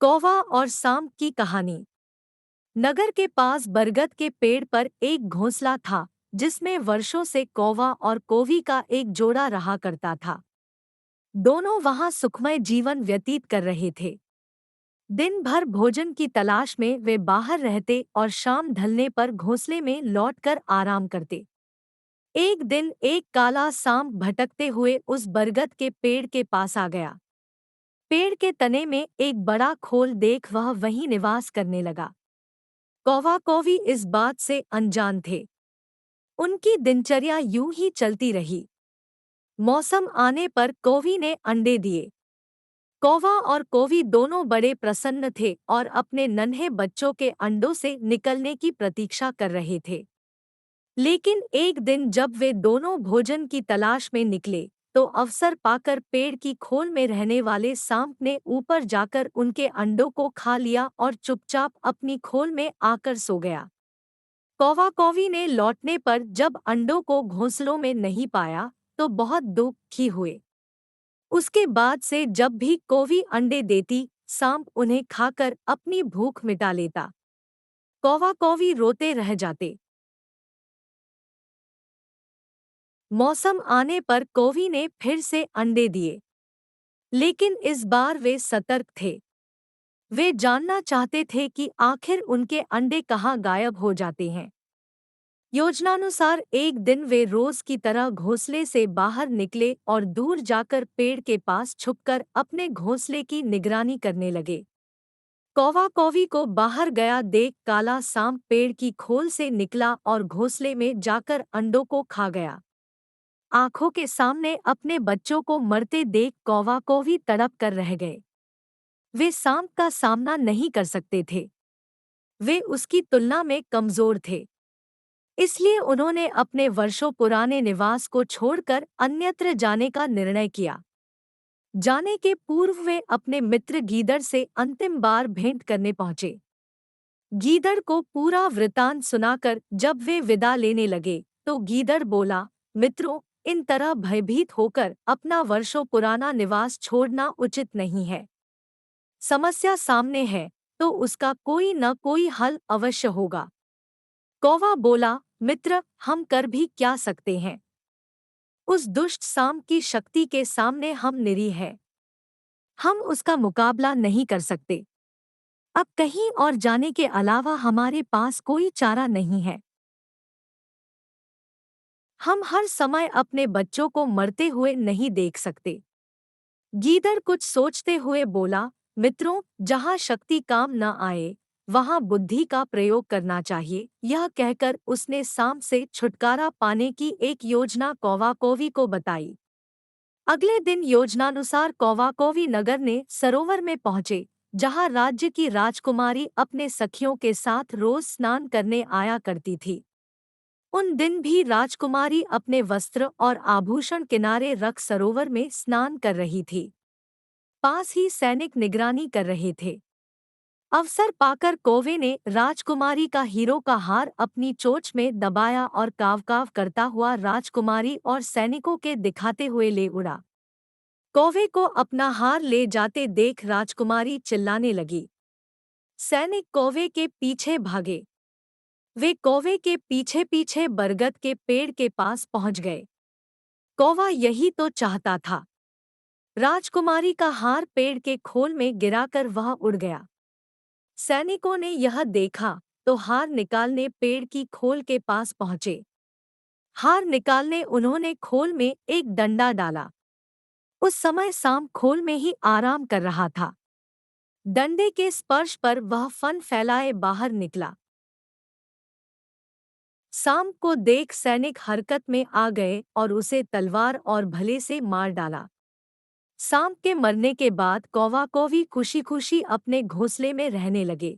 कौवा और सांप की कहानी। नगर के पास बरगद के पेड़ पर एक घोंसला था जिसमें वर्षों से कौवा और कोवी का एक जोड़ा रहा करता था। दोनों वहां सुखमय जीवन व्यतीत कर रहे थे। दिन भर भोजन की तलाश में वे बाहर रहते और शाम ढलने पर घोंसले में लौटकर आराम करते। एक दिन एक काला सांप भटकते हुए उस बरगद के पेड़ के पास आ गया। पेड़ के तने में एक बड़ा खोल देख वह वहीं निवास करने लगा। कौवा कौवी इस बात से अनजान थे। उनकी दिनचर्या यूं ही चलती रही। मौसम आने पर कौवी ने अंडे दिए। कौवा और कौवी दोनों बड़े प्रसन्न थे और अपने नन्हे बच्चों के अंडों से निकलने की प्रतीक्षा कर रहे थे। लेकिन एक दिन जब वे दोनों भोजन की तलाश में निकले तो अवसर पाकर पेड़ की खोल में रहने वाले सांप ने ऊपर जाकर उनके अंडों को खा लिया और चुपचाप अपनी खोल में आकर सो गया। कौवा कौवी ने लौटने पर जब अंडों को घोंसलों में नहीं पाया तो बहुत दुखी हुए। उसके बाद से जब भी कौवी अंडे देती, सांप उन्हें खाकर अपनी भूख मिटा लेता। कौवा कौवी रोते रह जाते। मौसम आने पर कौवी ने फिर से अंडे दिए, लेकिन इस बार वे सतर्क थे। वे जानना चाहते थे कि आखिर उनके अंडे कहाँ गायब हो जाते हैं। योजनानुसार एक दिन वे रोज की तरह घोंसले से बाहर निकले और दूर जाकर पेड़ के पास छुपकर अपने घोंसले की निगरानी करने लगे। कौवा कौवी को बाहर गया देख काला सांप पेड़ की खोल से निकला और घोंसले में जाकर अंडों को खा गया। आंखों के सामने अपने बच्चों को मरते देख कौवा कौवी तड़प कर रह गए। वे सांप का सामना नहीं कर सकते थे। वे उसकी तुलना में कमजोर थे। इसलिए उन्होंने अपने वर्षों पुराने निवास को छोड़कर अन्यत्र जाने का निर्णय किया। जाने के पूर्व वे अपने मित्र गीदड़ से अंतिम बार भेंट करने पहुंचे। गीदड़ को पूरा वृतांत सुनाकर जब वे विदा लेने लगे तो गीदड़ बोला, मित्रों, इन तरह भयभीत होकर अपना वर्षों पुराना निवास छोड़ना उचित नहीं है। समस्या सामने है तो उसका कोई न कोई हल अवश्य होगा। कौवा बोला, मित्र, हम कर भी क्या सकते हैं? उस दुष्ट सांप की शक्ति के सामने हम निरीह हैं। हम उसका मुकाबला नहीं कर सकते। अब कहीं और जाने के अलावा हमारे पास कोई चारा नहीं है। हम हर समय अपने बच्चों को मरते हुए नहीं देख सकते। गीदड़ कुछ सोचते हुए बोला, मित्रों, जहाँ शक्ति काम न आए वहाँ बुद्धि का प्रयोग करना चाहिए। यह कहकर उसने सांप से छुटकारा पाने की एक योजना कौवा कौवी को बताई। अगले दिन योजनानुसार कौवा कौवी नगर ने सरोवर में पहुंचे, जहाँ राज्य की राजकुमारी अपने सखियों के साथ रोज स्नान करने आया करती थी। उन दिन भी राजकुमारी अपने वस्त्र और आभूषण किनारे रख सरोवर में स्नान कर रही थी। पास ही सैनिक निगरानी कर रहे थे। अवसर पाकर कौवे ने राजकुमारी का हीरो का हार अपनी चोंच में दबाया और काव काव करता हुआ राजकुमारी और सैनिकों के दिखाते हुए ले उड़ा। कौवे को अपना हार ले जाते देख राजकुमारी चिल्लाने लगी। सैनिक कौवे के पीछे भागे। वे कौवे के पीछे पीछे बरगद के पेड़ के पास पहुंच गए। कौवा यही तो चाहता था। राजकुमारी का हार पेड़ के खोल में गिराकर वह उड़ गया। सैनिकों ने यह देखा तो हार निकालने पेड़ की खोल के पास पहुंचे। हार निकालने उन्होंने खोल में एक डंडा डाला। उस समय सांप खोल में ही आराम कर रहा था। डंडे के स्पर्श पर वह फन फैलाए बाहर निकला। सांप को देख सैनिक हरकत में आ गए और उसे तलवार और भले से मार डाला। सांप के मरने के बाद कौवा कौवी खुशी खुशी अपने घोंसले में रहने लगे।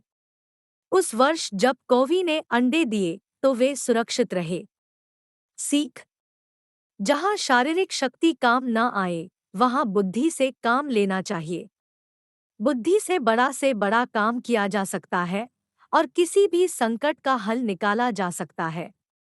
उस वर्ष जब कौवी ने अंडे दिए तो वे सुरक्षित रहे। सीख: जहाँ शारीरिक शक्ति काम न आए वहाँ बुद्धि से काम लेना चाहिए। बुद्धि से बड़ा काम किया जा सकता है और किसी भी संकट का हल निकाला जा सकता है।